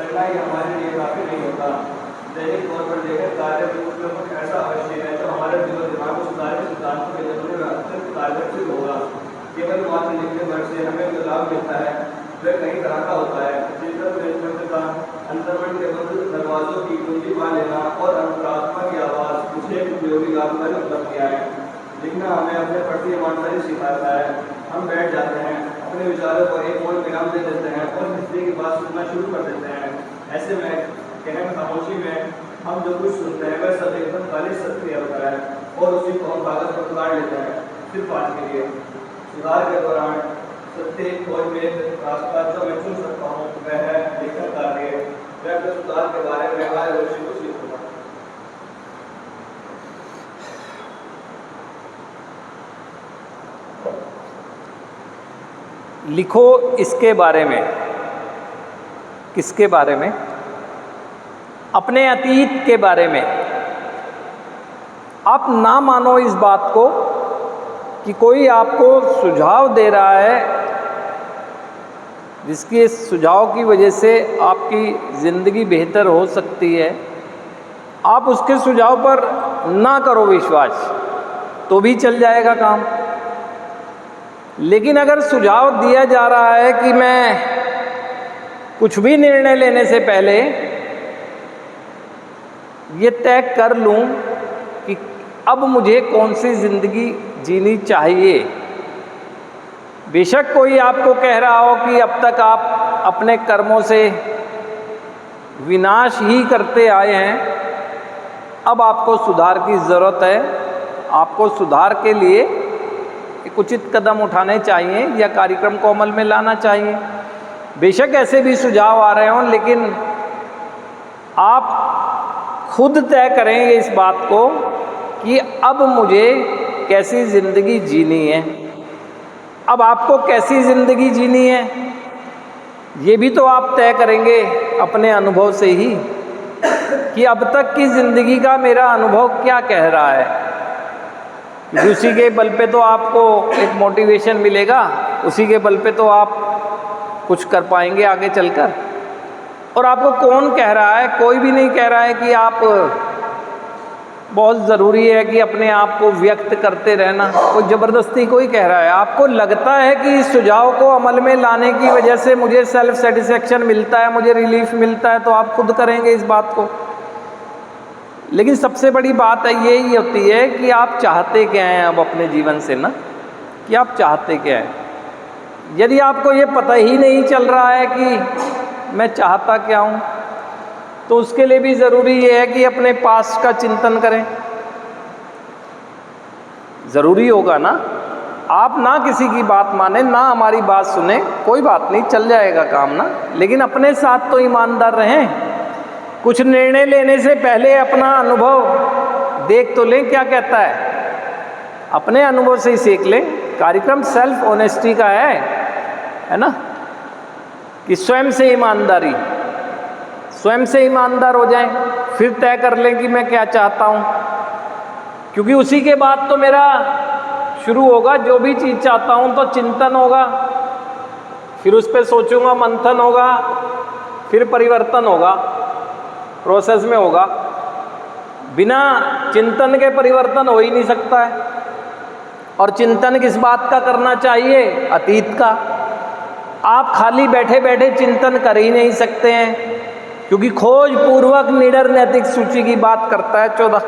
करना ही हमारे लिए काफ़ी नहीं होता। दैनिक तौर पर देखें कार्य कुछ ऐसा आवश्यक है जो हमारे दिल दिमाग को सुधारने सिद्धांतों के जरूरी में अत्यंत कारगर होगा। केवल मात्र लिखने भर से हमें जो लाभ मिलता है वह कई तरह का होता है। का अंतर्मन के बंद दरवाजों की कुंजी पा लेना और अंतरात्मा की आवाज़ मुझे उपयोगी लाभकारी उपलब्ध किया है। लिखना हमें अपने प्रति ईमानदारी सिखाता है। हम बैठ जाते हैं, अपने विचारों को एक और विराम दे देते हैं और हिस्से की बात सुनना शुरू कर देते हैं। ऐसे में गहन खामोशी में हम जो कुछ सुनते हैं वह सब एकदम खाली सत्य होता है और उसी को हम कागज पर उतार लेते हैं सिर्फ आज के लिए। सुधार के दौरान सत्य खोज में रास्ता जो मैं चुन सकता हूँ वह है लेखन कार्य। मैं अपने सुधार के बारे में हर रोज कुछ लिखूंगा। लिखो इसके बारे में। किसके बारे में? अपने अतीत के बारे में। आप ना मानो इस बात को कि कोई आपको सुझाव दे रहा है जिसके सुझाव की वजह से आपकी ज़िंदगी बेहतर हो सकती है। आप उसके सुझाव पर ना करो विश्वास, तो भी चल जाएगा काम। लेकिन अगर सुझाव दिया जा रहा है कि मैं कुछ भी निर्णय लेने से पहले ये तय कर लूं कि अब मुझे कौन सी ज़िंदगी जीनी चाहिए। बेशक कोई आपको कह रहा हो कि अब तक आप अपने कर्मों से विनाश ही करते आए हैं, अब आपको सुधार की ज़रूरत है। आपको सुधार के लिए एक उचित कदम उठाने चाहिए या कार्यक्रम को अमल में लाना चाहिए। बेशक ऐसे भी सुझाव आ रहे हों, लेकिन आप खुद तय करेंगे इस बात को कि अब मुझे कैसी ज़िंदगी जीनी है। अब आपको कैसी ज़िंदगी जीनी है ये भी तो आप तय करेंगे अपने अनुभव से ही कि अब तक की ज़िंदगी का मेरा अनुभव क्या कह रहा है। उसी के बल पे तो आपको एक मोटिवेशन मिलेगा, उसी के बल पे तो आप कुछ कर पाएंगे आगे चलकर। और आपको कौन कह रहा है? कोई भी नहीं कह रहा है कि आप बहुत ज़रूरी है कि अपने आप को व्यक्त करते रहना। कोई ज़बरदस्ती कोई कह रहा है। आपको लगता है कि इस सुझाव को अमल में लाने की वजह से मुझे सेल्फ सेटिस्फेक्शन मिलता है, मुझे रिलीफ मिलता है, तो आप खुद करेंगे इस बात को। लेकिन सबसे बड़ी बात है यही होती है कि आप चाहते क्या हैं अब अपने जीवन से ना, कि आप चाहते क्या हैं। यदि आपको ये पता ही नहीं चल रहा है कि मैं चाहता क्या हूँ, तो उसके लिए भी ज़रूरी ये है कि अपने पास्ट का चिंतन करें। ज़रूरी होगा ना, आप ना किसी की बात माने, ना हमारी बात सुने, कोई बात नहीं, चल जाएगा काम ना। लेकिन अपने साथ तो ईमानदार रहें। कुछ निर्णय लेने से पहले अपना अनुभव देख तो लें क्या कहता है, अपने अनुभव से ही सीख लें। कार्यक्रम सेल्फ ऑनेस्टी का है ना, कि स्वयं से ईमानदारी, स्वयं से ईमानदार हो जाएं, फिर तय कर लें कि मैं क्या चाहता हूँ। क्योंकि उसी के बाद तो मेरा शुरू होगा, जो भी चीज़ चाहता हूँ तो चिंतन होगा, फिर उस पर सोचूंगा, मंथन होगा, फिर परिवर्तन होगा, प्रोसेस में होगा। बिना चिंतन के परिवर्तन हो ही नहीं सकता है। और चिंतन किस बात का करना चाहिए? अतीत का। आप खाली बैठे बैठे चिंतन कर ही नहीं सकते हैं, क्योंकि खोज पूर्वक निडर नैतिक सूची की बात करता है 14